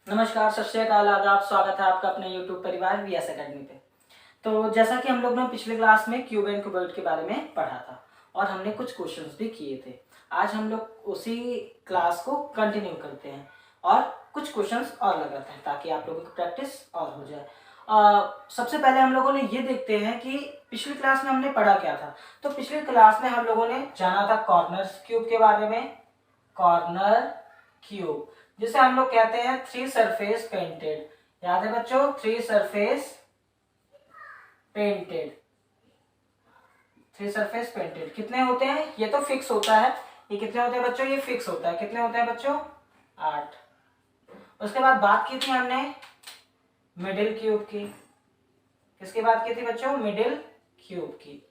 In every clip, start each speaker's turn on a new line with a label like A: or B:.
A: नमस्कार, सत श्री अकाल, आदाब। स्वागत है आपका अपने YouTube परिवार VS एकेडमी पे। तो जैसा कि हम लोग ने पिछले क्लास में क्यूब एंड क्यूबॉइड के बारे में पढ़ा था और हमने कुछ क्वेश्चंस भी किए थे। आज हम लोग उसी क्लास को कंटिन्यू करते हैं और कुछ क्वेश्चंस और लगाते हैं ताकि आप लोगों की प्रैक्टिस और हो जाए। सबसे पहले हम लोगों ने ये देखते हैं कि पिछली क्लास में हमने पढ़ा क्या था। तो पिछली क्लास में हम लोगों ने जाना था कॉर्नर क्यूब के बारे में। कॉर्नर क्यूब जिसे हम लोग कहते हैं थ्री सरफेस पेंटेड। याद है बच्चों, three surface painted. Three surface painted कितने होते हैं? ये तो फिक्स होता है। ये कितने होते हैं बच्चों? ये फिक्स होता है। कितने होते हैं बच्चों? 8। उसके बाद बात की थी हमने मिडिल क्यूब की। किसकी बात की थी बच्चों? मिडिल क्यूब की,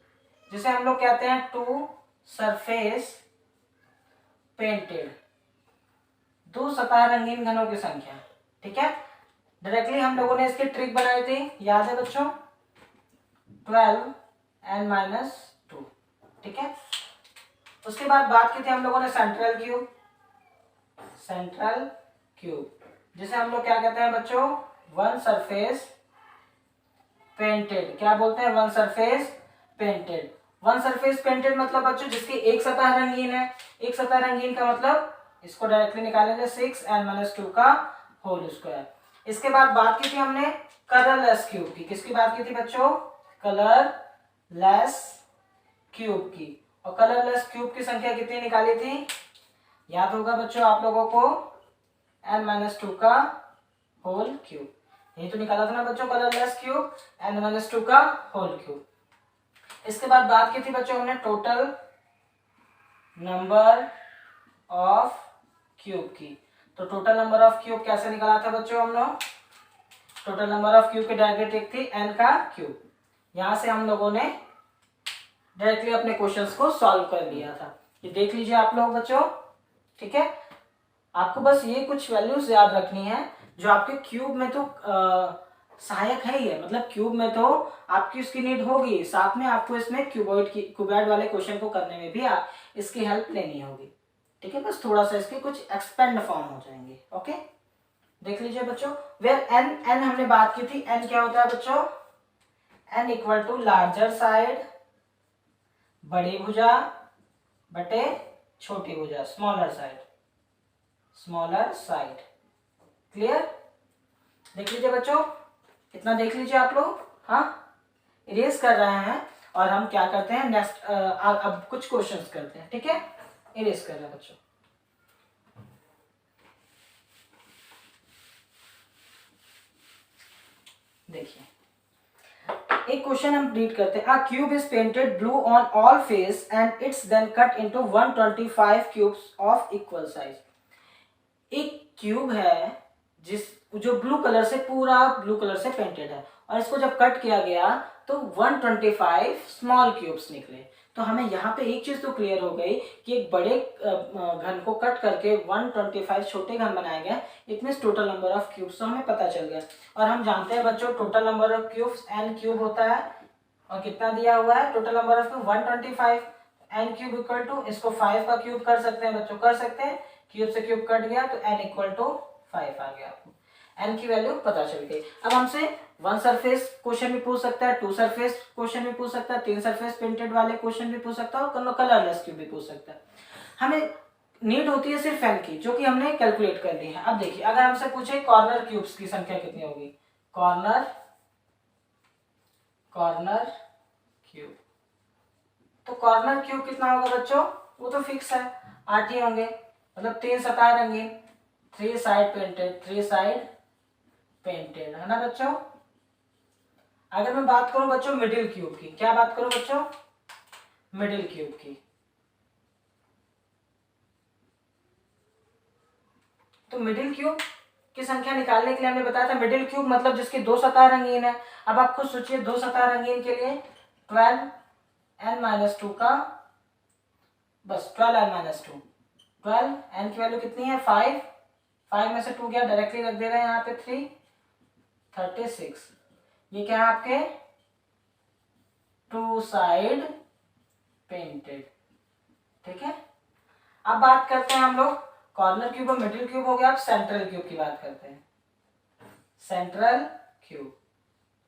A: जिसे हम लोग कहते हैं टू सरफेस पेंटेड। दो सतह रंगीन घनों की संख्या। ठीक है, डायरेक्टली हम लोगों ने इसकी ट्रिक बनाई थी, याद है बच्चों? 12n-2। ठीक है, उसके बाद बात की थी हम लोगों ने सेंट्रल क्यूब। सेंट्रल क्यूब जिसे हम लोग क्या कहते हैं बच्चों? One surface painted. क्या बोलते हैं? One surface painted. One surface painted मतलब बच्चों जिसकी एक सतह रंगीन है। एक सतह रंगीन का मतलब इसको डायरेक्टली निकालेंगे 6n-2 का होल स्क्वायर। इसके बाद बात की थी हमने कलरलेस क्यूब की। किसकी बात की थी बच्चों? कलरलेस क्यूब की। और कलरलेस क्यूब की संख्या कितनी निकाली थी? याद होगा बच्चों आप लोगों को, n-2 का होल क्यूब। यही तो निकाला था ना बच्चों, कलरलेस क्यूब, n-2 का होल क्यूब। इसके बाद बात की थी बच्चों हमने टोटल नंबर ऑफ क्यूब की। तो टोटल नंबर ऑफ क्यूब कैसे निकाला था बच्चों हम लोग? टोटल नंबर ऑफ क्यूब की डायरेक्टली ट्रिक थी n का क्यूब। यहां से हम लोगों ने डायरेक्टली अपने क्वेश्चंस को सॉल्व कर लिया था। ये देख लीजिए आप लोग बच्चों। ठीक है, आपको बस ये कुछ वैल्यूज याद रखनी है जो आपके क्यूब में तो सहायक है ही है। मतलब क्यूब में तो आपकी उसकी नीड होगी, साथ में आपको इसमें क्यूबॉइड वाले क्वेश्चन को करने में भी इसकी हेल्प लेनी होगी। ठीक है, बस थोड़ा सा इसके कुछ एक्सपेंड फॉर्म हो जाएंगे। ओके, देख लीजिए बच्चों। वेयर एन हमने बात की थी। एन क्या होता है बच्चों? N equal to larger side, बड़ी भुजा बटे छोटी भुजा, smaller side. Smaller side. Clear? देख लीजिए बच्चों, इतना देख लीजिए आप लोग। हाँ, इरेज कर रहे हैं और हम क्या करते हैं नेक्स्ट अब कुछ क्वेश्चंस करते हैं। ठीक है, इरेज कर रहे हैं बच्चों। देखिए, एक क्वेश्चन हम रीड करते हैं। A cube is painted blue on all face and it's then cut into 125 cubes of equal size. एक क्यूब है जिस जो ब्लू कलर से, पूरा ब्लू कलर से पेंटेड है, और इसको जब कट किया गया तो 125 स्मॉल क्यूब्स निकले। तो हमें यहाँ पे एक चीज तो क्लियर हो गई कि एक बड़े घन को कट करके 125 छोटे घन बनाए गए। It means total number of cubes तो हमें पता चल गया। और हम जानते हैं बच्चों total number of cubes n cube होता है। और कितना दिया हुआ है total number of cube? 125। n cube equal to, इसको 5 का क्यूब कर सकते हैं बच्चों, कर सकते हैं। क्यूब से क्यूब कट गया तो n इक्वल टू 5 आ गया। आपको n की वैल्यू पता चल गई। अब हमसे वन सरफेस क्वेश्चन भी पूछ सकता है, टू सरफेस क्वेश्चन भी पूछ सकता है, तीन सरफेस प्रिंटेड वाले क्वेश्चन भी पूछ सकता है, और कलरलेस क्यूब भी पूछ सकता है। हमें नीड होती है सिर्फ n की, जो कि हमने कैलकुलेट कर ली है। अब देखिए, अगर हमसे पूछे कॉर्नर क्यूब्स की संख्या कितनी होगी? कॉर्नर क्यूब, तो कॉर्नर क्यूब कितना होगा बच्चों? वो तो फिक्स है, 8 ही होंगे। मतलब तीन सतह रंगीन, थ्री साइड पेंटेड है ना बच्चों। अगर मैं बात करूं बच्चों मिडिल क्यूब की, क्या बात करूं बच्चों? मिडिल क्यूब की, तो मिडिल क्यूब की संख्या निकालने के लिए हमने बताया था मिडिल क्यूब मतलब जिसकी दो सतह रंगीन है। अब आप खुद सोचिए, दो सतह रंगीन के लिए 12n-2 का, बस 12n-2, 12 n की वैल्यू कितनी है? 5। 5 में से 2 गया, डायरेक्टली रख दे रहे हैं यहाँ पे 3, 36। ये क्या है आपके? Two side painted. ठीक है, अब बात करते हैं हम लोग कॉर्नर क्यूब और मिडिल क्यूब हो गया। अब सेंट्रल क्यूब की बात करते हैं। Central cube.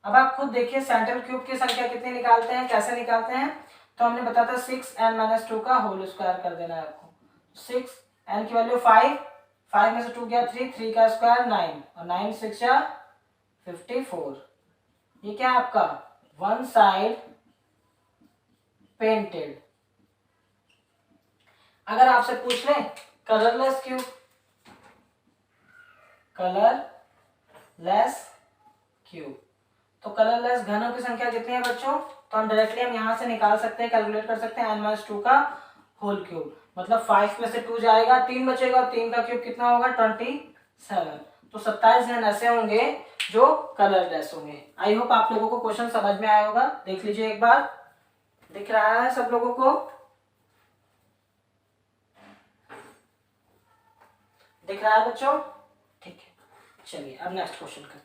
A: अब आप खुद देखिए सेंट्रल क्यूब की संख्या कितनी निकालते हैं, कैसे निकालते हैं। तो हमने बताया था 6n-2 का होल स्क्वायर कर देना है आपको। 6n की वैल्यू 5, 5 में से 2 गया 3, 3 का स्क्वायर 9 और 9 6 जा 54। ये क्या है आपका वन साइड पेंटेड। अगर आपसे पूछ लें कलरलेस क्यूब, कलरलेस क्यूब, तो कलरलेस घनों की संख्या कितनी है बच्चों। तो हम डायरेक्टली यहां से निकाल सकते हैं, कैलकुलेट कर सकते हैं n-2 का होल क्यूब। मतलब 5 में से 2 जाएगा, 3 बचेगा और 3 का क्यूब कितना होगा 27। तो 27 घन ऐसे होंगे जो कलरलेस होंगे। आई होप आप लोगों को क्वेश्चन समझ में आया होगा। देख लीजिए एक बार, दिख रहा है सब लोगों को, दिख रहा है बच्चों, ठीक है। चलिए अब नेक्स्ट क्वेश्चन करते हैं।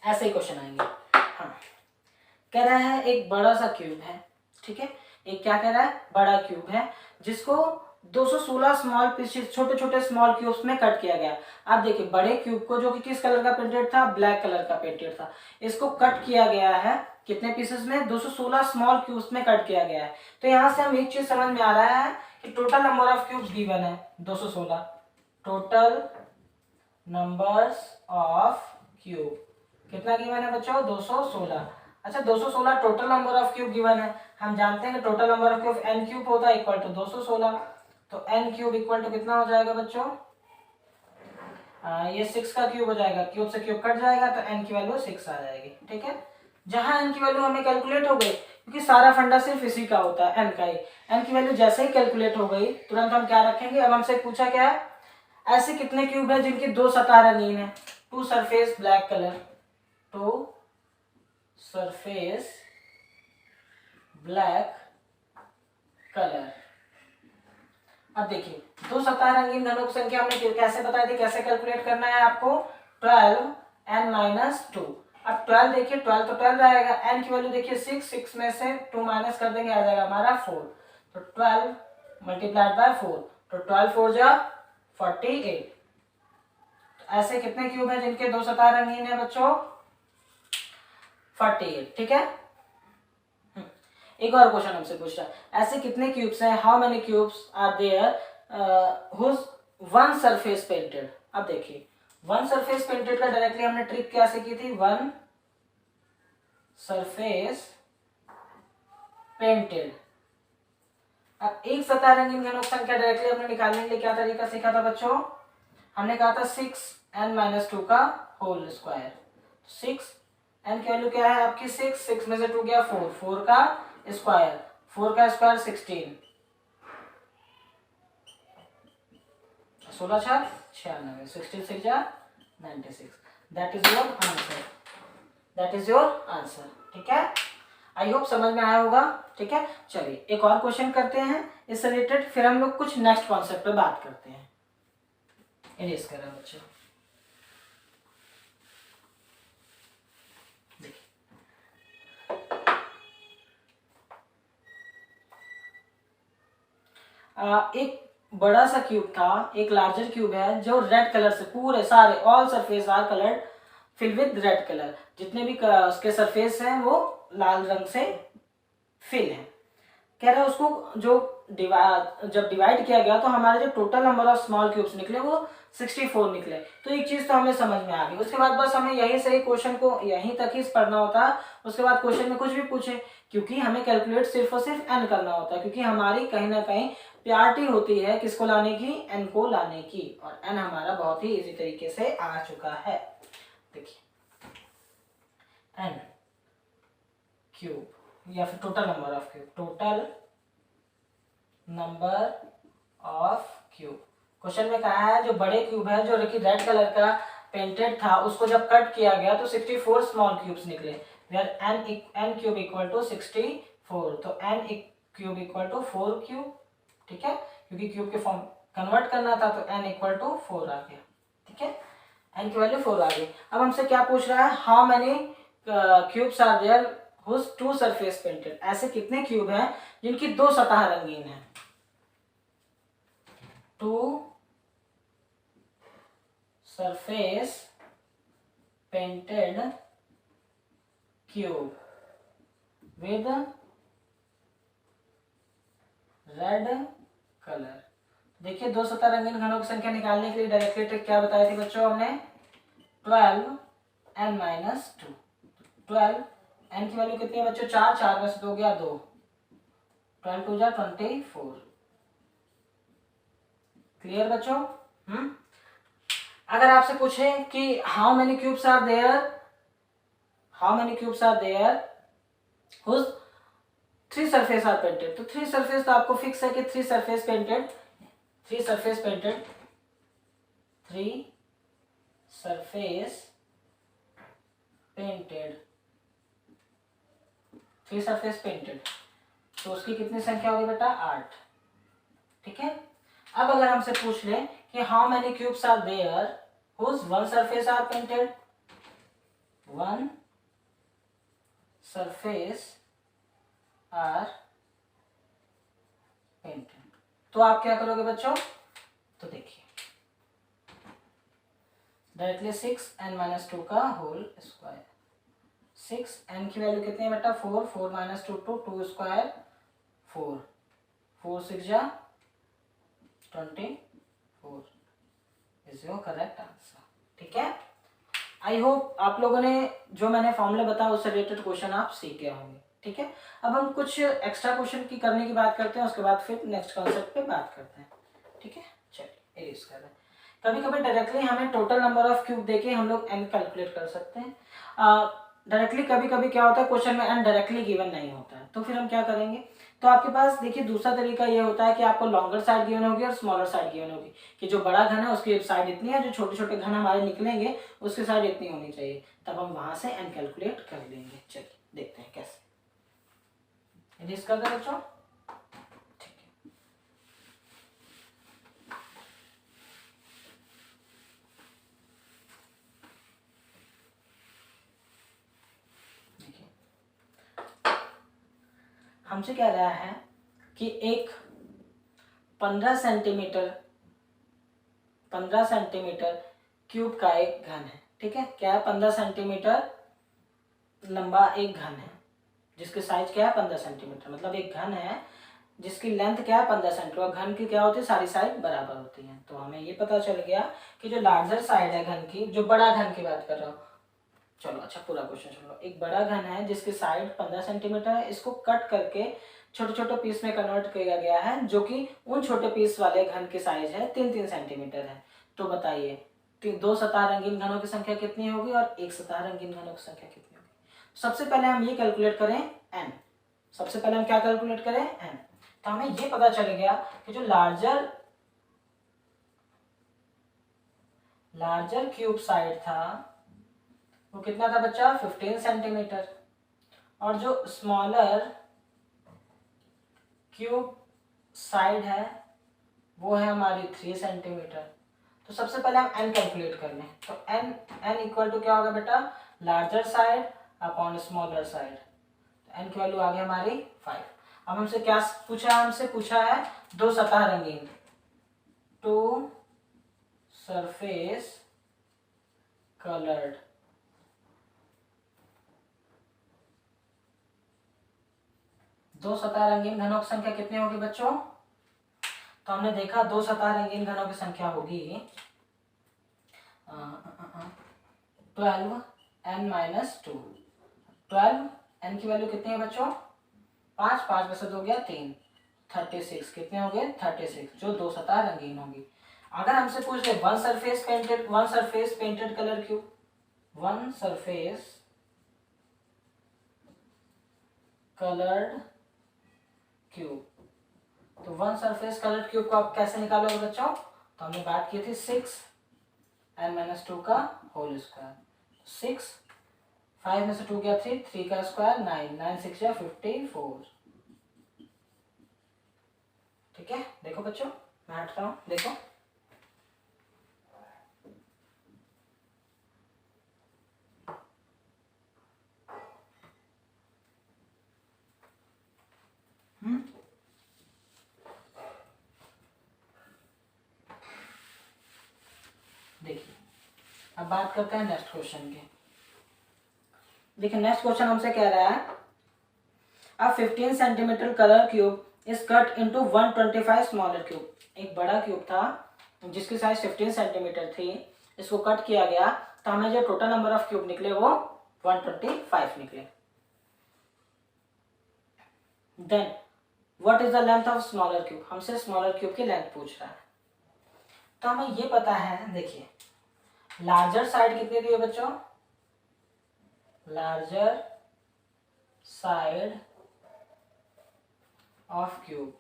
A: ऐसे ही क्वेश्चन आएंगे। हाँ, कह रहा है एक बड़ा सा क्यूब है, ठीक है। एक क्या कह रहा है, बड़ा क्यूब है जिसको 216 स्मॉल पीसेस, छोटे छोटे स्मॉल क्यूब्स में कट किया गया। आप देखिए बड़े क्यूब को, जो कि किस कलर का पेंटेड था, ब्लैक कलर का पेंटेड था, इसको कट किया गया है कितने पीसेस में, 216 स्मॉल क्यूब्स में कट किया गया है। तो यहाँ से हम एक चीज समझ में आ रहा है कि total number of cubes given है 216। टोटल नंबर्स ऑफ क्यूब कितना गिवन है बच्चों, 216। अच्छा 216 total number of cube given है। हम जानते हैं कि total number of cube n cube होता है इक्वल टू 216। तो n क्यूब इक्वल टू कितना हो जाएगा बच्चों, ये 6 का क्यूब हो जाएगा, क्यूब से क्यूब कट जाएगा तो n की वैल्यू 6 आ जाएगी, ठीक है। जहां n की वैल्यू हमें कैलकुलेट हो गई, क्योंकि सारा फंडा सिर्फ इसी का होता है n का ही। n की वैल्यू जैसे ही कैलकुलेट हो गई तुरंत हम क्या रखेंगे। अब हमसे पूछा क्या है, ऐसे कितने क्यूब है जिनकी 2 सतह रंगीन है, 2 surface black colour, 2 surface black colour. अब देखिए 2 सतह रंगीन घनों की संख्या हमने कैसे बताई थी, कैसे कैलकुलेट करना है आपको, 12n-2। अब 12 देखिए, 12 तो 12 आएगा, n की वैल्यू देखिए 6, 6 में से 2 माइनस कर देंगे, आ जाएगा हमारा 4। तो 12 मल्टीप्लाइड बाय 4, तो 12 4 जा 48। ऐसे कितने क्यूब है जिनके 2 सतह रंगीन है बच्चों, 48, ठीक है। एक और क्वेश्चन हमसे पूछ रहा है, ऐसे कितने क्यूब्स हैं, how many cubes are there whose one surface painted. अब देखिए वन सरफेस पेंटेड का डायरेक्टली हमने ट्रिक क्या सीखी थी, वन सरफेस पेंटेड। अब एक सतह रंगीन घनों की संख्या डायरेक्टली हमने निकालने के लिए क्या तरीका सीखा था बच्चों, हमने कहा था 6n-2 का होल स्क्वायर। 6 n की वैल्यू क्या है आपकी 6, 6 में से 2 गया 4, 4 का स्क्वायर, 4 का स्क्वायर 16, 16 6 96, 16 6 जा 96। That is your answer, that is your answer, ठीक है। आई होप समझ में आया होगा, ठीक है। चलिए एक और क्वेश्चन करते हैं इससे रिलेटेड, फिर हम लोग कुछ नेक्स्ट कॉन्सेप्ट पे बात करते हैं। इरेज करें बच्चों, एक बड़ा सा क्यूब था, एक लार्जर क्यूब है जो रेड कलर से पूरे सारे all surface are coloured fill with red colour, जितने भी उसके सरफेस हैं वो लाल रंग से फिल है। कह रहा है उसको जो जब डिवाइड किया गया तो हमारे जो total number of small cubes निकले वो 64 निकले। तो एक चीज तो हमें समझ में आ गई। उसके बाद बस हमें यहीं से ही क्वेश्चन को यहीं तक ही पढ़ना होता है। उसके बाद क्वेश्चन में कुछ भी पूछे, क्योंकि हमें कैलकुलेट सिर्फ और सिर्फ n करना होता है, क्योंकि हमारी कहीं ना कहीं प्यारिटी होती है किसको लाने की, n को लाने की, और n हमारा बहुत ही इजी तरीके से आ चुका है। देखिए n क्यूब या फिर total number of cube, total number of cube. Question में कहा है जो बड़े क्यूब है जो रेड कलर का पेंटेड था उसको जब कट किया गया तो 64 स्मॉल क्यूब्स निकले, where n cube equal to 64। तो n cube equal to 4 cube, ठीक है, क्योंकि क्यूब के फॉर्म कन्वर्ट करना था तो n इक्वल टू 4 आ गया, ठीक है, n की वैल्यू 4 आ गई। अब हमसे क्या पूछ रहा है, how many cubes are there whose 2 surface painted. ऐसे कितने क्यूब हैं जिनकी 2 सतह रंगीन है। Two surface painted cube with red colour. देखिए दो सतह रंगीन घनों की संख्या निकालने के लिए डायरेक्टली ट्रिक क्या बताई थी बच्चों हमने, 12 n माइनस 2। 12 n की वैल्यू कितनी है बच्चों, 4, 4 में से 2 गया 2, 12 2 जा 24। क्लियर बच्चों? अगर आपसे पूछे कि how many cubes are there, whose 3 surface are painted, तो 3 सरफेस तो आपको फिक्स है कि 3 surface painted, 3 surface painted, 3 surface painted, 3 surface painted, तो उसकी कितनी संख्या होगी बेटा, 8। ठीक है। अब अगर हमसे पूछ ले कि how many cubes are there whose 1 surface are painted, 1 surface are painted, तो आप क्या करोगे बच्चों, तो देखिए डायरेक्टली 6n माइनस 2 का होल स्क्वायर, 6n की वैल्यू कितनी है बेटा, 4, 4 माइनस 2 2 स्क्वायर 4, 4 6 जा 24 इज योर करेक्ट आंसर। ठीक है। आई होप आप लोगों ने जो मैंने फॉर्मूला बताया उससे रिलेटेड क्वेश्चन आप सीख गए होंगे। ठीक है। अब हम कुछ एक्स्ट्रा क्वेश्चन की करने की बात करते हैं, उसके बाद फिर नेक्स्ट कॉन्सेप्ट पे बात करते हैं। ठीक है, चलिए एरेज कर रहे हैं। कभी कभी डायरेक्टली हमें टोटल नंबर ऑफ क्यूब देके हम लोग n कैलकुलेट कर सकते हैं। डायरेक्टली कभी कभी क्या होता है, क्वेश्चन में n डायरेक्टली गिवन नहीं होता है, तो फिर हम क्या करेंगे, तो आपके पास देखिए दूसरा तरीका ये होता है कि आपको लॉन्गर साइड गिवन होगी और स्मॉलर साइड गिवन होगी, कि जो बड़ा घन है उसकी साइड इतनी है, जो छोटे छोटे घन हमारे निकलेंगे उसकी साइड इतनी होनी चाहिए, तब हम वहां से n कैलकुलेट कर लेंगे। चलिए देखते हैं कैसे एरेज कर दे बच्चों। हमसे कह रहा है कि एक 15 सेंटीमीटर क्यूब का एक घन है। ठीक है, क्या है, 15 सेंटीमीटर लंबा एक घन है जिसकी साइज क्या है 15 सेंटीमीटर, मतलब एक घन है जिसकी लेंथ क्या है 15 सेंटीमीटर, और घन की क्या होती है, सारी साइड बराबर होती है। तो हमें ये पता चल गया कि जो लार्जर साइड है घन की, जो बड़ा घन की बात कर रहा हूँ, चलो अच्छा पूरा क्वेश्चन सुनो। एक बड़ा घन है जिसकी साइड 15 सेंटीमीटर है, इसको कट करके छोटे छोटे पीस में कन्वर्ट किया गया है, जो कि उन छोटे पीस वाले घन की साइज है 3-3 सेंटीमीटर है। तो बताइए दो सतह रंगीन घनों की संख्या कितनी होगी और एक सतह रंगीन घनों की संख्या कितनी होगी। सबसे पहले हम ये कैलकुलेट करें n, सबसे पहले हम क्या कैलकुलेट करें, n। तो हमें ये पता चल गया कि जो लार्जर क्यूब साइड था वो कितना था बच्चा, 15 सेंटीमीटर, और जो स्मॉलर क्यूब साइड है वो है हमारी 3 सेंटीमीटर। तो सबसे पहले हम n कैलकुलेट कर लें, तो n इक्वल टू क्या होगा बेटा, larger side upon smaller side, तो n की वैल्यू आ गई हमारी 5। अब हमसे क्या पूछा है, हमसे पूछा है दो सतह रंगीन, टू सरफेस कलर्ड, दो सतह रंगीन घनों की संख्या कितनी होगी बच्चों, तो हमने देखा दो सतह रंगीन घनों की संख्या होगी 12n माइनस 2। 12n की वैल्यू कितनी है बच्चों, 5, 5 में से 2 गया 3, 36, कितने हो गए 36, जो दो सतह रंगीन होगी। अगर हमसे पूछ ले one surface painted colour cube, one surface coloured cube, तो वन सरफेस कलर्ड क्यूब को आप कैसे निकालोगे बच्चों, तो हमने बात की थी 6n माइनस 2 का होल स्क्वायर, 6, 5 में से 2 गया 3, 3 का स्क्वायर 9, 9 6 या 54। ठीक है, देखो बच्चों मैं हट रहा हूं, देखो अब बात करते हैं नेक्स्ट क्वेश्चन की। देखिए नेक्स्ट क्वेश्चन हमसे कह रहा है अब 15 centimetre colour cube is cut into 125 smaller cube. एक बड़ा क्यूब था जिसकी साइज 15 सेंटीमीटर थी, इसको कट किया गया तो हमें जो टोटल नंबर ऑफ क्यूब निकले वो 125 निकले। Then what is the length of smaller cube, हमसे स्मॉलर क्यूब की लेंथ पूछ रहा है। तो हमें ये पता है, देखिए लार्जर साइड कितनी दी है बच्चों, larger side of cube,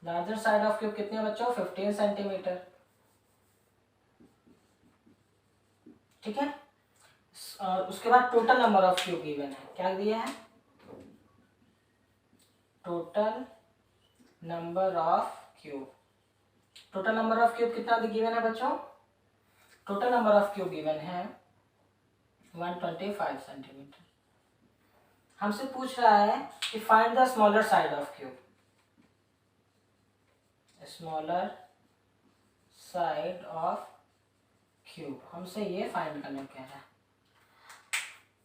A: larger side of cube कितनी है बच्चों, 15 सेंटीमीटर। ठीक है, और उसके बाद total number of cube given है, क्या दिया है, total number of cube. Total number of cube कितना गिवन है बच्चों, total number of cube given है 125 सेंटीमीटर। हमसे पूछ रहा है कि find the smaller side of cube, smaller side of cube, हमसे ये फाइंड करने को कह रहा है।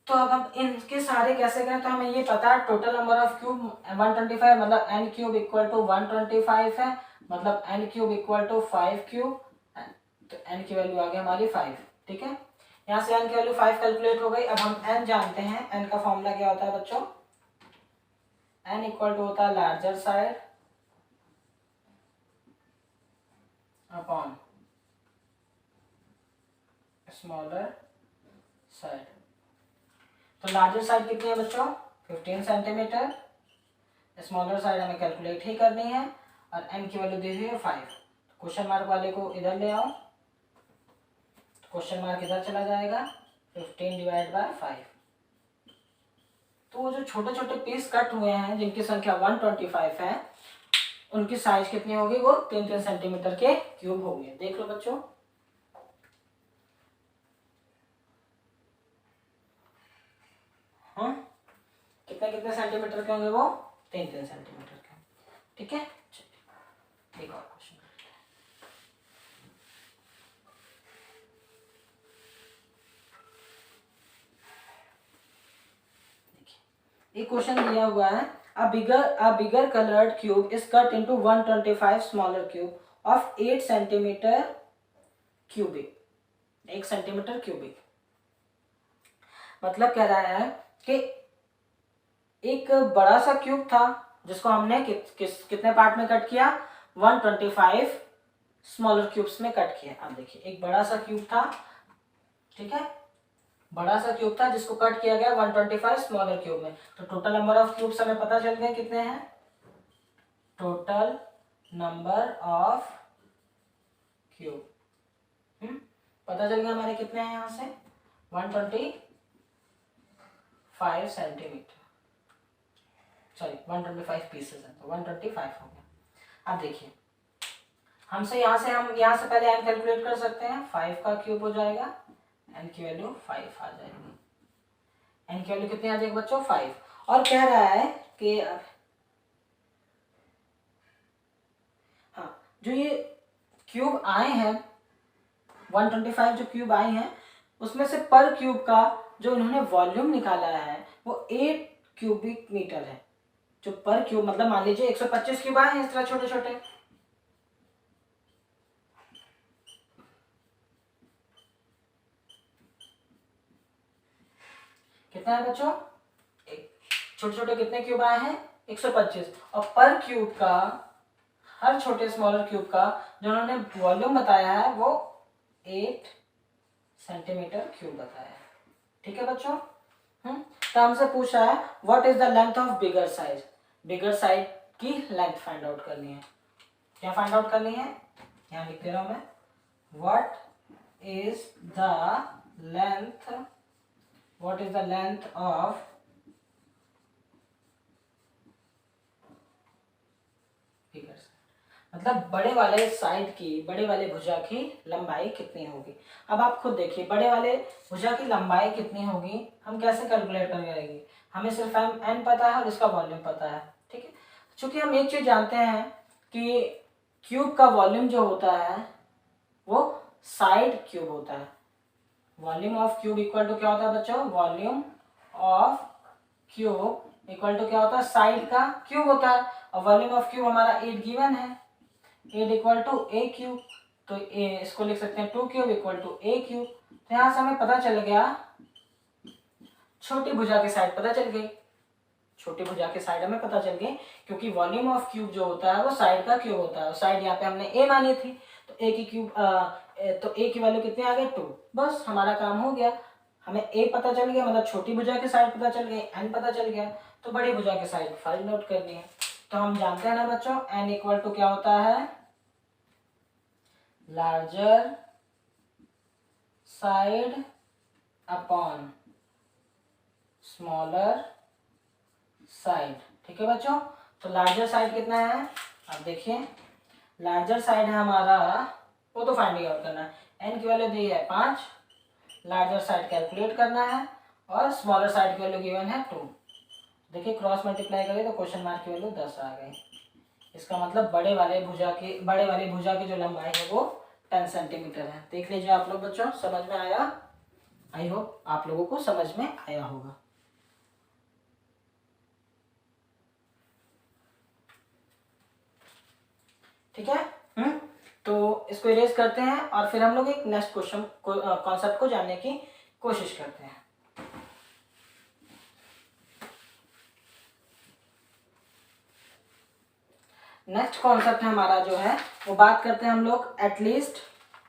A: तो अब हम इनके सारे कैसे करें, तो हमें ये पता है टोटल नंबर ऑफ क्यूब 125 मतलब n क्यूब इक्वल टू 125 है, मतलब n cube equal to 5 cube, तो n की वैल्यू आ गई हमारी 5। ठीक है, यहाँ से n की वैल्यू 5 कैलकुलेट हो गई। अब हम n जानते हैं, n का फॉर्मूला क्या होता है बच्चों, n इक्वल टू होता है larger side upon smaller side. तो लार्जर साइड कितनी है बच्चों, 15 सेंटीमीटर, स्मॉलर साइड हमें कैलकुलेट ही करनी है और n की वैल्यू दी हुई है 5। क्वेश्चन मार्क वाले को इधर ले आओ, क्वेश्चन मार्क इधर चला जाएगा, 15 डिवाइड बाय 5। तो वो जो छोटे छोटे पीस कट हुए हैं जिनकी संख्या 125 है, उनकी साइज कितनी होगी, वो 3-3 सेंटीमीटर के क्यूब होंगे। देख लो बच्चों, हाँ कितने कितने सेंटीमीटर के होंगे, वो 3-3 सेंटीमीटर के। ठीक है, एक और क्वेश्चन। एक क्वेश्चन दिया हुआ है a bigger colored cube is cut into 125 smaller cube of 8 centimeter cubic, 1 centimetre cubic. मतलब कह रहा है कि एक बड़ा सा क्यूब था जिसको हमने कितने पार्ट में कट किया, 125 स्मॉलर क्यूब्स में कट किया। अब देखिए एक बड़ा सा क्यूब था, ठीक है, बड़ा सा क्यूब था जिसको कट किया गया 125 स्मॉलर क्यूब में। तो टोटल नंबर ऑफ क्यूब्स हमें पता चल गए कितने हैं, टोटल नंबर ऑफ क्यूब पता चल गया हमारे कितने हैं, यहां से 125 सेंटीमीटर, सॉरी 125 पीसेस है तो 125 हो गया। अब देखिए हमसे यहाँ से पहले n कैलकुलेट कर सकते हैं, 5 का क्यूब हो जाएगा, n की वैल्यू 5 आ जाएगी। n की वैल्यू कितनी आ जाएगी बच्चों, 5। और कह रहा है कि हाँ जो ये क्यूब आए हैं 125 जो क्यूब आए हैं उसमें से पर क्यूब का जो इन्होंने वॉल्यूम निकाला है वो 8 क्यूबिक मीटर है। जो पर क्यूब मतलब मान लीजिए 125 क्यूब आए हैं इस तरह छोटे छोटे, कितना है बच्चों, छोटे छोटे कितने क्यूब आए हैं 125, और पर क्यूब का हर छोटे स्मॉलर क्यूब का जो उन्होंने वॉल्यूम बताया है वो 8 सेंटीमीटर क्यूब बताया है। ठीक है बच्चों, तो हमसे पूछ रहा है what is the length of bigger size, bigger size की लेंथ फाइंड आउट करनी है। क्या फाइंड आउट करनी है, यहाँ लिख दे रहा हूं मैं, what is the length, what is the length of bigger, मतलब बड़े वाले साइड की, बड़े वाले भुजा की लंबाई कितनी होगी। अब आप खुद देखिए बड़े वाले भुजा की लंबाई कितनी होगी, हम कैसे कैलकुलेट करेंगे, हमें सिर्फ n पता है और इसका वॉल्यूम पता है। ठीक है, चूंकि हम एक चीज जानते हैं कि क्यूब का वॉल्यूम जो होता है वो साइड क्यूब होता है। Volume of cube equal to क्या होता है बच्चों, volume of cube equal to क्या होता है, साइड का क्यूब होता है। और वॉल्यूम ऑफ क्यूब हमारा 8 गिवन है, 8 इक्वल टू ए क्यूब, तो इसको लिख सकते हैं 2 cube equal to a cube. तो यहाँ से हमें पता चल गया, छोटी भुजा की साइड पता चल गई, छोटी भुजा की साइड हमें पता चल गई, क्योंकि वॉल्यूम ऑफ क्यूब जो होता है वो साइड का क्यूब होता है। साइड यहाँ पे हमने ए मानी थी, तो ए की क्यूब तो ए की वैल्यू कितनी आ गई 2। बस हमारा काम हो गया, हमें ए पता चल गया, मतलब छोटी भुजा की साइड पता चल गई, एन पता चल गया, तो बड़ी भुजा की साइड 5 नोट करनी है। तो हम जानते हैं ना बच्चों, एन इक्वल टू क्या होता है, larger side upon smaller side. ठीक है बच्चों, तो लार्जर साइड कितना है, अब देखिए लार्जर साइड है हमारा, वो तो फाइंडिंग आउट करना है, एन की वैल्यू दी है 5, लार्जर साइड कैलकुलेट करना है, और स्मॉलर साइड की वैल्यू गिवन है 2। देखिए क्रॉस मल्टीप्लाई करें तो क्वेश्चन मार्क की वैल्यू 10 आ गई। इसका मतलब बड़े वाली भुजा की जो लंबाई है वो 10 सेंटीमीटर है। देख लीजिए आप लोग बच्चों, समझ में आया, आई होप आप लोगों को समझ में आया होगा। ठीक है, तो इसको इरेज करते हैं और फिर हम लोग एक नेक्स्ट क्वेश्चन कॉन्सेप्ट को जानने की कोशिश करते हैं। नेक्स्ट कॉन्सेप्ट है हमारा जो है वो बात करते हैं हम लोग एटलीस्ट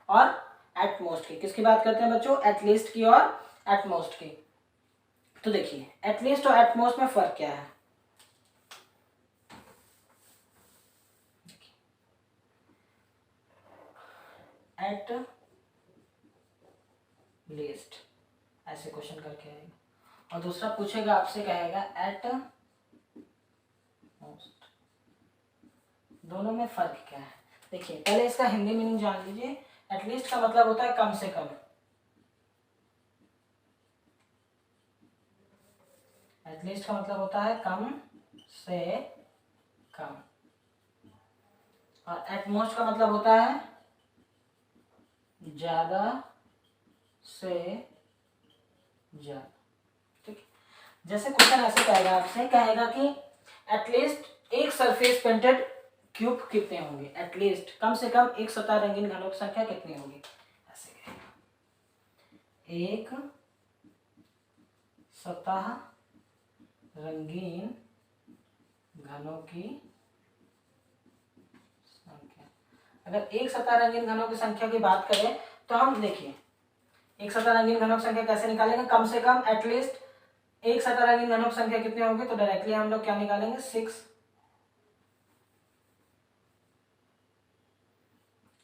A: और एटमोस्ट की। किसकी बात करते हैं बच्चों, एटलीस्ट की और एटमोस्ट की। तो देखिए एटलीस्ट और एटमोस्ट में फर्क क्या है, एट लीस्ट ऐसे क्वेश्चन करके आएगा, और दूसरा पूछेगा आपसे, कहेगा एट मोस्ट। दोनों में फर्क क्या है, देखिए पहले इसका हिंदी मीनिंग जान लीजिए। एटलीस्ट का मतलब होता है कम से कम, एटलीस्ट का मतलब होता है कम से कम, और एटमोस्ट का मतलब होता है ज्यादा से ज्यादा। ठीक, जैसे क्वेश्चन ऐसे कहेगा आपसे, कहेगा कि एटलीस्ट एक सरफेस पेंटेड क्यूब कितने होंगे, एटलीस्ट कम से कम एक सतह रंगीन घनों की संख्या कितनी होगी, ऐसे कहेगा, एक सतह रंगीन घनों की संख्या। अगर एक सतह रंगीन घनों की संख्या की बात करें तो हम देखिए एक सतह रंगीन घनों की संख्या कैसे निकालेंगे, कम से कम एटलीस्ट एक सतह रंगीन घनों की संख्या कितनी होगी, तो डायरेक्टली हम लोग क्या निकालेंगे, 6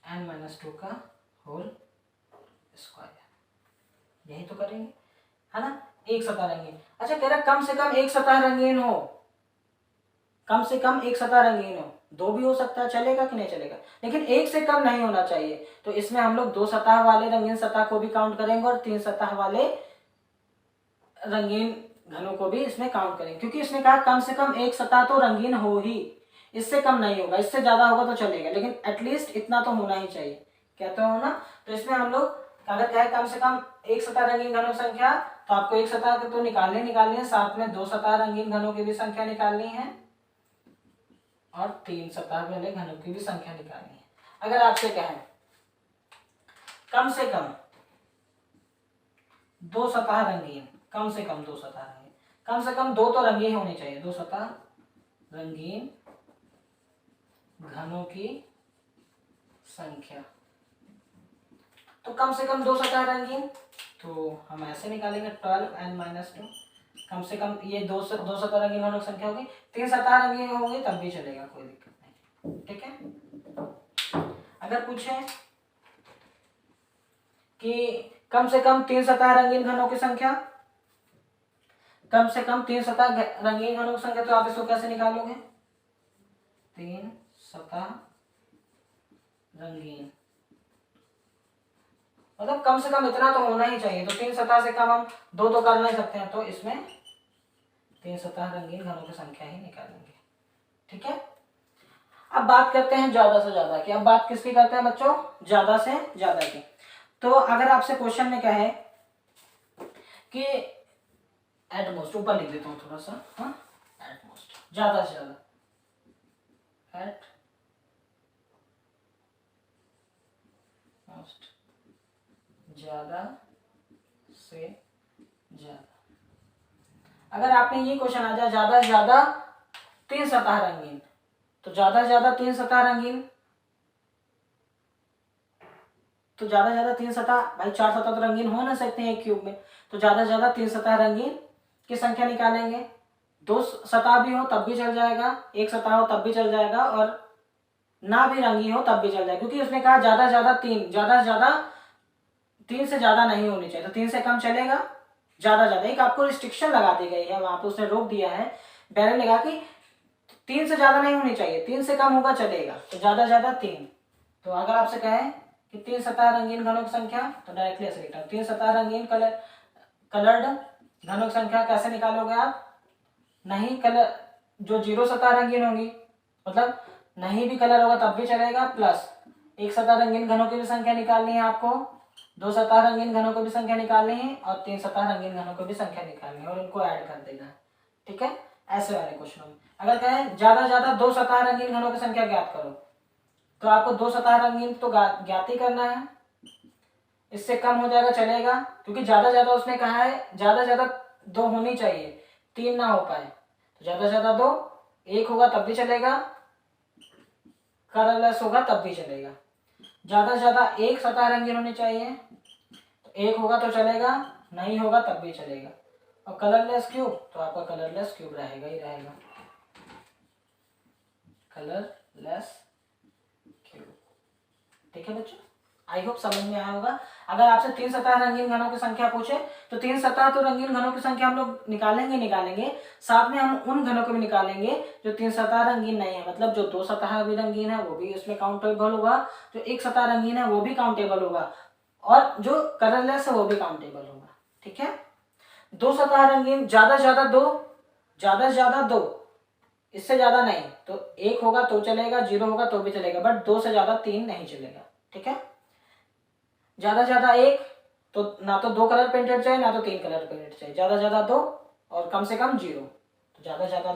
A: n-2 का होल स्क्वायर, यही तो करेंगे, है ना। एक सतह रंगीन, अच्छा कह रहा कम से कम एक सतह रंगीन हो, कम से कम एक सतह रंगीन हो, दो भी हो सकता है, चलेगा कि नहीं चलेगा, लेकिन एक से कम नहीं होना चाहिए। तो इसमें हम लोग 2 सतह वाले रंगीन सतह को भी काउंट करेंगे और 3 सतह वाले रंगीन घनों को भी इसमें काउंट करेंगे, क्योंकि इसने कहा कम से कम एक सतह तो रंगीन हो ही, इससे कम नहीं होगा, इससे ज्यादा होगा तो चलेगा, लेकिन एटलीस्ट इतना तो होना ही चाहिए, कहते हो ना। तो इसमें हम लोग अगर कहे कम से कम एक सतह रंगीन घनों की संख्या, तो आपको एक सतह तो निकालनी है, साथ में 2 सतह रंगीन घनों की भी संख्या निकालनी है और 3 सतह वाले घनों की भी संख्या निकालनी है। अगर आपसे कहें कम से कम 2 सतह रंगीन, कम से कम 2 सतह रंगीन, कम से कम 2 तो रंगीन होनी चाहिए, 2 सतह रंगीन घनों की संख्या, तो कम से कम 2 सतह रंगीन, तो हम ऐसे निकालेंगे 12n-2, कम से कम ये 2 सतह रंगीन घनों की संख्या होगी, 3 सतह रंगीन होंगी तब भी चलेगा, कोई दिक्कत नहीं। ठीक है, अगर पूछे कि कम से कम 3 सतह रंगीन घनों की संख्या, कम से कम 3 सतह रंगीन घनों की संख्या, तो आप इसको कैसे निकालोगे, 3 सतह रंगीन, मतलब कम से कम इतना तो होना ही चाहिए, तो 3 सतह से कम हम 2 तो कर नहीं सकते हैं, तो इसमें 3 सतह रंगीन घनों की संख्या ही निकालेंगे। ठीक है, अब बात करते हैं ज्यादा से ज्यादा की। अब बात किसकी करते हैं बच्चों, ज्यादा से ज्यादा की। तो अगर आपसे क्वेश्चन में क्या है कि एटमोस्ट, ऊपर लिख देता हूँ थोड़ा सा, हाँ, एटमोस्ट ज्यादा से ज्यादा, एट मोस्ट ज्यादा से ज्यादा। अगर आपने ये क्वेश्चन आ जाए ज्यादा से ज्यादा 3 सतह रंगीन, तो ज्यादा से ज्यादा 3 सतह रंगीन, तो ज्यादा से ज्यादा 3 सतह, भाई 4 सतह तो रंगीन हो ना सकते हैं एक क्यूब में, तो ज्यादा से ज्यादा 3 सतह रंगीन की संख्या निकालेंगे। 2 सतह भी हो तब भी चल जाएगा, एक सतह हो तब भी चल जाएगा, और ना भी रंगीन हो तब भी चल जाएगा, क्योंकि उसने कहा ज्यादा से ज्यादा 3, ज्यादा से ज्यादा 3 से ज्यादा नहीं होनी चाहिए, तो 3 से कम चलेगा, ज्यादा ज्यादा एक आपको रिस्ट्रिक्शन लगा दी गई है वहां पे, उसने रोक दिया है, बैरल लगा कि 3 से ज्यादा नहीं होनी चाहिए, 3 से कम होगा चलेगा, तो ज्यादा ज्यादा 3। तो अगर आपसे कहे कि 3 सतह रंगीन घनों की संख्या, तो डायरेक्टली ऐसे लिखता हूँ, 3 सतह रंगीन कलर्ड घनों की संख्या कैसे निकालोगे आप? नहीं कलर, जो 0 सतह रंगीन होंगी, मतलब नहीं भी कलर होगा तब भी चलेगा, प्लस 1 सतह रंगीन घनों की भी संख्या निकालनी है आपको, 2 सतह रंगीन घनों को भी संख्या निकालनी है, और 3 सतह रंगीन घनों को भी संख्या निकालनी है, और उनको ऐड कर देना है। ठीक है, ऐसे वाले क्वेश्चन में अगर कहें ज्यादा ज्यादा 2 सतह रंगीन घनों की संख्या ज्ञात करो, तो आपको 2 सतह रंगीन तो ज्ञात ही करना है, इससे कम हो जाएगा चलेगा, क्योंकि ज्यादा ज्यादा उसने कहा है ज्यादा ज्यादा 2 होनी चाहिए, 3 ना हो पाए, तो ज्यादा ज्यादा 2, 1 होगा तब भी चलेगा, कलरलेस होगा तब भी चलेगा। ज्यादा ज्यादा 1 सतह रंगीन होनी चाहिए, तो 1 होगा तो चलेगा, नहीं होगा तब भी चलेगा, और कलरलेस क्यूब, तो आपका कलरलेस क्यूब रहेगा ही रहेगा, कलरलेस क्यूब। ठीक है बच्चों, आई होप समझ में आया होगा। अगर आपसे 3 सतह रंगीन घनों की संख्या पूछे, तो 3 सतह तो रंगीन घनों की संख्या हम लोग निकालेंगे, साथ में हम उन घनों को भी निकालेंगे जो 3 सतह रंगीन नहीं है, मतलब जो 2 सतह भी रंगीन है वो भी इसमें काउंटेबल होगा, जो 1 सतह रंगीन है वो भी काउंटेबल होगा, और जो कलरलेस है वो भी काउंटेबल होगा। ठीक है, 2 सतह रंगीन ज्यादा से ज्यादा 2, ज्यादा से ज्यादा 2, इससे ज्यादा नहीं, तो 1 होगा तो चलेगा, 0 होगा तो भी चलेगा, बट 2 से ज्यादा 3 नहीं चलेगा। ठीक है, ज्यादा ज्यादा 1, तो ना तो 2 कलर पेंटेड चाहिए ना तो 3 कलर पेंटेड चाहिए, ज्यादा ज्यादा 2 और कम से कम 0, तो ज्यादा ज्यादा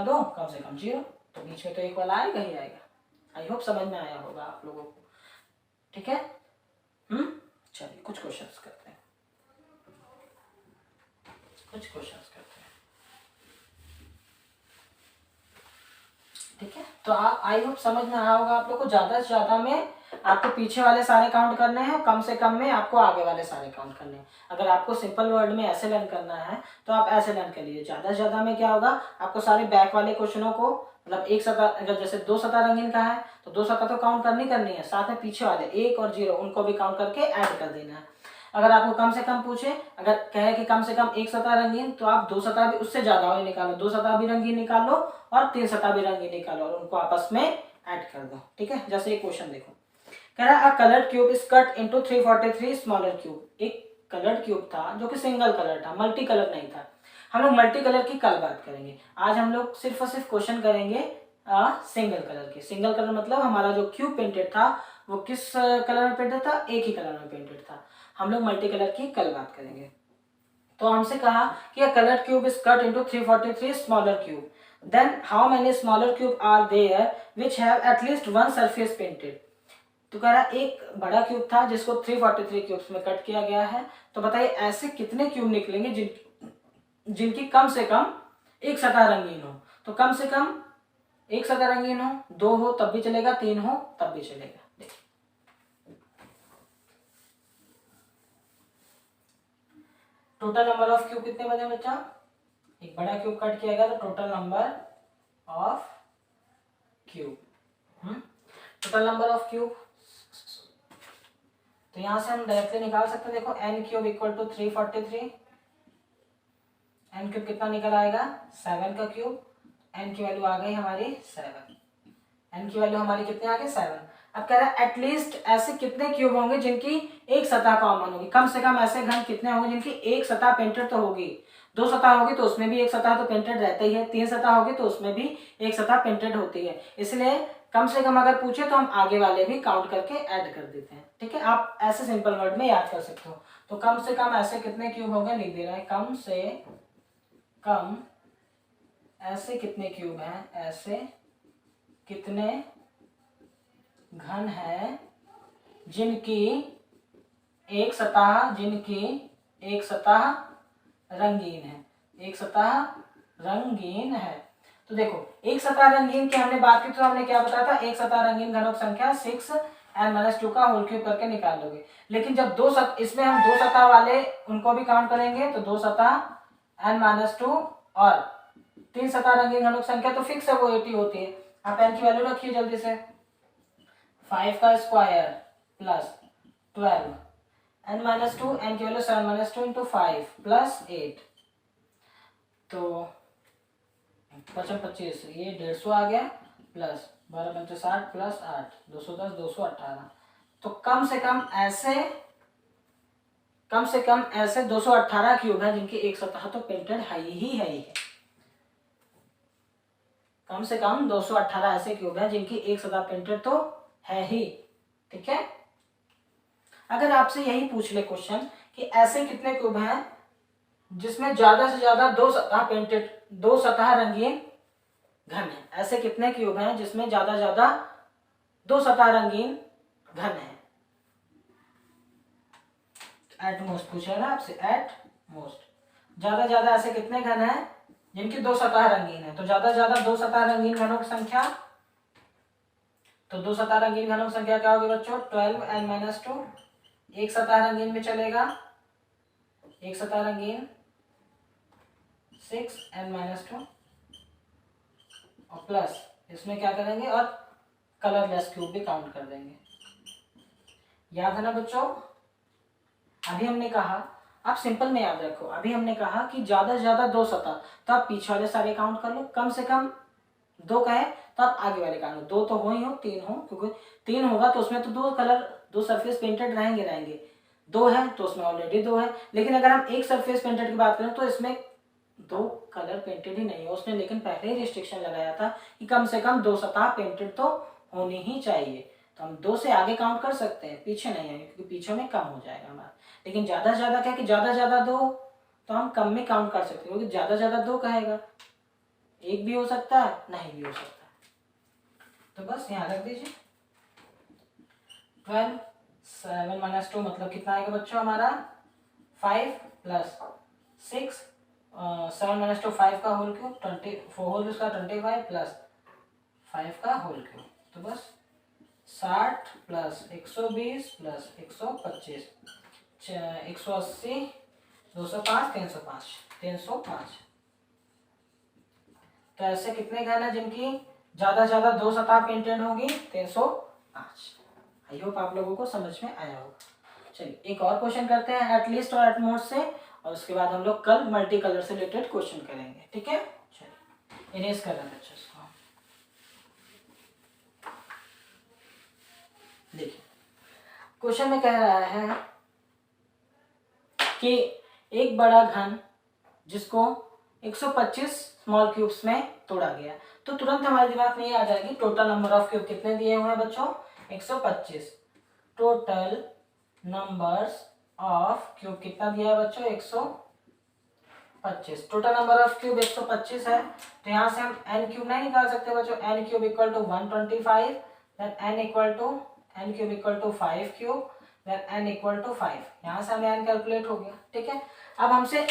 A: 2 कम से कम 0, तो बीच में तो एक वाला आएगा ही आएगा। आई होप समझ में आया होगा आप लोगों को। ठीक है, चलिए कुछ क्वेश्चंस करते हैं, ठीक है, तो आप आई होप समझ में आया होगा आप लोग को। ज्यादा से ज्यादा में आपको पीछे वाले सारे काउंट करने हैं, कम से कम में आपको आगे वाले सारे काउंट करने हैं। अगर आपको सिंपल वर्ड में ऐसे लर्न करना है तो आप ऐसे लर्न कर लीजिए। ज्यादा से ज्यादा में क्या होगा, आपको सारे बैक वाले क्वेश्चनों को, मतलब एक सतह, अगर जैसे 2 सतह रंगीन का है तो 2 सतह तो काउंट करनी है, साथ में पीछे वाले 1 और 0 उनको भी काउंट करके ऐड कर देना है। अगर आपको कम से कम पूछे, अगर कहे कि कम से कम 1 सतह रंगीन, तो आप 2 सतह भी उससे ज्यादा वाले निकालो, 2 सतह भी रंगीन निकाल लो और 3 सतह भी रंगीन निकालो और उनको आपस में ऐड कर दो। ठीक है, जैसे ये क्वेश्चन देखो, कह रहा है अ coloured cube is cut into 343 smaller cube. एक कलर्ड क्यूब था जो कि सिंगल कलर था, मल्टी कलर नहीं था। हम लोग मल्टी कलर की कल बात करेंगे, आज हम लोग सिर्फ और सिर्फ क्वेश्चन करेंगे सिंगल कलर के। सिंगल कलर मतलब हमारा जो क्यूब पेंटेड था वो किस कलर में पेंटेड था, एक ही कलर में पेंटेड था। हम लोग मल्टी कलर की कल बात करेंगे। तो हमसे कहा कि a coloured cube is cut into 343 smaller cube, then how many smaller cube are there which have at least one surface painted. तो कह रहा एक बड़ा क्यूब था जिसको 343 क्यूब्स में कट किया गया है, तो बताइए ऐसे कितने क्यूब निकलेंगे जिनकी कम से कम एक सतह रंगीन हो। तो कम से कम एक सतह रंगीन हो, 2 हो तब भी चलेगा, 3 हो तब भी चलेगा। टोटल नंबर ऑफ क्यूब कितने बने बच्चा, एक बड़ा क्यूब कट किया गया तो total number of cube, total number of cube. तो यहां से हम डायरेक्टली निकाल सकते हैं, देखो n cube equal to 343, n cube कितना निकल आएगा 7 का क्यूब, n की वैल्यू आ गई हमारी 7, n की वैल्यू हमारी कितने आ गए 7। अब कह रहा है एटलीस्ट ऐसे कितने क्यूब होंगे जिनकी एक सतह कॉमन होगी, कम से कम ऐसे घन कितने होंगे जिनकी एक सतह पेंटेड तो होगी। 2 सतह होगी तो उसमें भी एक सतह तो पेंटेड रहता ही है, 3 सतह होगी तो उसमें भी एक सतह पेंटेड होती है, इसलिए कम से कम अगर पूछे तो हम आगे वाले भी काउंट करके ऐड कर देते हैं। ठीक है, आप ऐसे सिंपल वर्ड में याद कर सकते हो। तो कम से कम ऐसे कितने क्यूब हो गए लिख दे रहे हैं, कम से कम ऐसे कितने क्यूब हैं, ऐसे कितने घन है जिनकी एक सतह रंगीन है, एक सतह रंगीन है। तो देखो एक सतह रंगीन की हमने बात की तो हमने क्या बताया था, एक सतह रंगीन घनों की संख्या 6n-2 का होल क्यूब करके निकाल लोगे। लेकिन जब इसमें हम दो सतह वाले उनको भी काउंट करेंगे तो दो सतह n-2 और तीन सतह रंगीन घनों की संख्या तो फिक्स है, वो 80 होती है। आप n की वैल्यू रखिए जल्दी से, 5 का स्क्वायर प्लस 12 n-2, n की वैल्यू 7-2 इंटू 5 प्लस 8, तो 25, ये 150 आ गया प्लस 12×5 = 60 प्लस 8 210 218। तो कम से कम ऐसे 218 क्यूब है जिनकी एक सतह तो पेंटेड है ही है। कम से कम 218 ऐसे क्यूब है जिनकी एक सतह पेंटेड तो है ही। ठीक है, अगर आपसे यही पूछ ले क्वेश्चन कि ऐसे कितने क्यूब हैं जिसमें ज्यादा से ज्यादा दो सतह रंगीन घन है, ऐसे कितने क्यूब हैं जिसमें ज्यादा दो सतह रंगीन घन है, एट मोस्ट पूछा ना आपसे, एट मोस्ट ज्यादा ऐसे कितने घन हैं जिनकी दो सतह रंगीन है। तो ज्यादा दो सतह रंगीन घनों की संख्या, तो दो सतह रंगीन घनों की संख्या क्या होगी बच्चों, 12n-2, एक सतह रंगीन में चलेगा, एक सतह रंगीन 6n-2 और प्लस इसमें क्या करेंगे और कलरलेस क्यूब भी काउंट कर देंगे। याद है ना बच्चों, अभी हमने कहा, आप सिंपल में याद रखो, अभी हमने कहा कि ज्यादा से ज्यादा दो सतह, तो आप पीछे वाले सारे काउंट कर लो, कम से कम दो कहे तो आप आगे वाले काउंट, दो तो हो ही हो, तीन हो, क्योंकि तीन होगा तो उसमें तो दो सरफेस पेंटेड रहेंगे, दो है तो उसमें ऑलरेडी दो है। लेकिन अगर हम एक सरफेस पेंटेड की बात करें तो इसमें दो कलर पेंटेड ही नहीं है उसने, लेकिन पहले ही रिस्ट्रिक्शन लगाया था कि कम से कम दो सतह पेंटेड तो होनी ही चाहिए। तो हम दो से आगे काउंट कर सकते हैं, पीछे नहीं है क्योंकि पीछे में कम हो जाएगा हमारा। लेकिन ज्यादा से ज्यादा क्या कि ज्यादा दो तो हम कम में काउंट कर सकते हैं, क्योंकि ज्यादा दो कहेगा, एक भी हो सकता है नहीं भी हो सकता है। तो बस यहाँ रख दीजिए 12 7-2 मतलब कितना आएगा बच्चों हमारा 5 प्लस 6 7-2 5 का होल क्यूब 24 होल उसका 25 प्लस 5 का होल क्यूब, तो बस 60 प्लस 120 प्लस 125 180 205 305। तो ऐसे कितने घन है जिनकी ज्यादा दो सतह पेंटेड होगी 305। आई होप आप लोगों को समझ में आया होगा। चलिए एक और क्वेश्चन करते हैं एटलीस्ट और एटमोस्ट से, और उसके बाद हम लोग कल मल्टी कलर से रिलेटेड क्वेश्चन करेंगे। ठीक है, चलिए इरेज कर रहे हैं बच्चों इसको। देखिए क्वेश्चन में कह रहा है कि एक बड़ा घन जिसको 125 स्मॉल क्यूब्स में तोड़ा गया, तो तुरंत हमारे दिमाग में ये आ जाएगी टोटल नंबर ऑफ क्यूब कितने दिए हुए हैं बच्चों 125। टोटल नंबर्स ऑफ क्यूब कितना दिया है बच्चों 125। टोटल नंबर ऑफ क्यूब 125 है, तो यहाँ से हम n क्यूब नहीं निकाल सकते बच्चों, n cube equal to 125, then n cube equal to 5 cube, then n equal to 5। यहाँ से हमें n कैलकुलेट हो गया। ठीक है, अब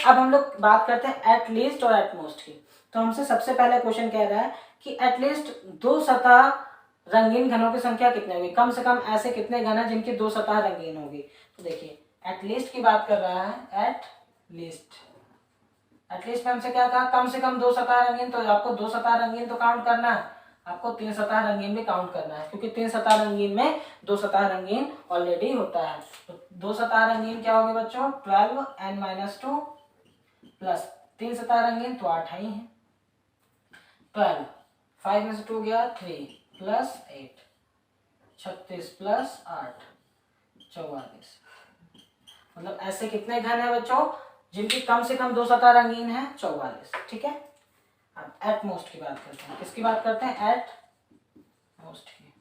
A: हम लोग बात करते हैं एटलीस्ट और एटमोस्ट की। तो हमसे सबसे पहले क्वेश्चन कह रहा है कि एटलीस्ट दो सतह रंगीन घनों की संख्या कितनी होगी, कम से कम ऐसे कितने घन है जिनकी दो सतह रंगीन होगी। तो देखिए एटलीस्ट की बात कर रहा है, एटलीस्ट में हमसे क्या कहा, कम से कम दो सतह रंगीन, तो आपको दो सतह रंगीन तो काउंट करना है, आपको तीन सतह रंगीन भी काउंट करना है, क्योंकि तीन सतह रंगीन में दो सतह रंगीन ऑलरेडी होता है। तो दो सतह रंगीन क्या होगी बच्चों 12n-2 प्लस तीन सतह रंगीन तो 8 ही है, 12 5 में से 2 गया 3 प्लस 8 36 प्लस 8 44। मतलब ऐसे कितने घन है बच्चों जिनकी कम से कम दो सतह रंगीन है 44। ठीक है, अब एट मोस्ट की बात करते हैं, किसकी बात करते हैं एट मोस्ट की।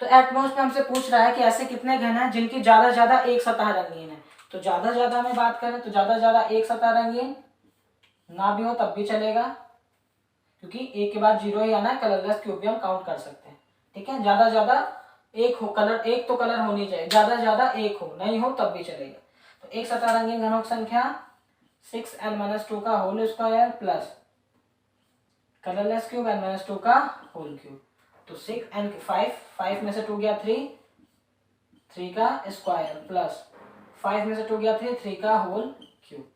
A: तो एटमोस्ट में हमसे पूछ रहा है कि ऐसे कितने घन हैं जिनकी ज्यादा से ज्यादा एक सतह रंगीन है। तो ज्यादा से ज्यादा में बात करें तो ज्यादा से ज्यादा एक सतह रंगीन, ना भी हो तब भी चलेगा, क्योंकि एक के बाद जीरो ही आना है, कलरलेस क्यूब भी हम काउंट कर सकते हैं। ठीक है, ज्यादा से ज्यादा एक हो, कलर एक तो कलर होनी चाहिए, ज्यादा से ज्यादा एक हो, नहीं हो तब भी चलेगा। तो एक सतह रंगीन घनों की संख्या 6n-2 का whole square plus colourless cube n-2 का होल क्यूब। तो 5 में से 2 गया 3 का स्क्वायर प्लस 5 में से 2 गया 3 का होल क्यूब।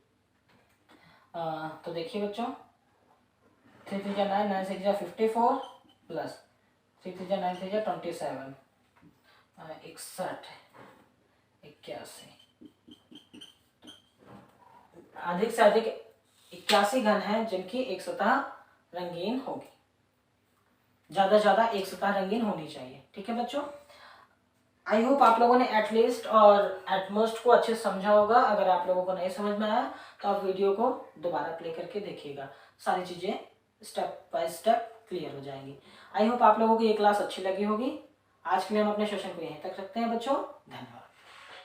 A: तो देखिए बच्चों, 3 3 9 9 6 54 प्लस 3 3 9 3 27 61 81। अधिक से अधिक 81 घन हैं जिनकी एक सतह रंगीन होगी, ज्यादा से ज्यादा एक सतह रंगीन होनी चाहिए। ठीक है बच्चों, आई होप आप लोगों ने एटलीस्ट और एटमोस्ट को अच्छे से समझा होगा। अगर आप लोगों को नहीं समझ में आया तो आप वीडियो को दोबारा प्ले करके देखिएगा, सारी चीजें स्टेप बाय स्टेप क्लियर हो जाएंगी। आई होप आप लोगों को ये क्लास अच्छी लगी होगी। आज के लिए हम अपने सेशन को यहीं तक रखते हैं बच्चों, धन्यवाद।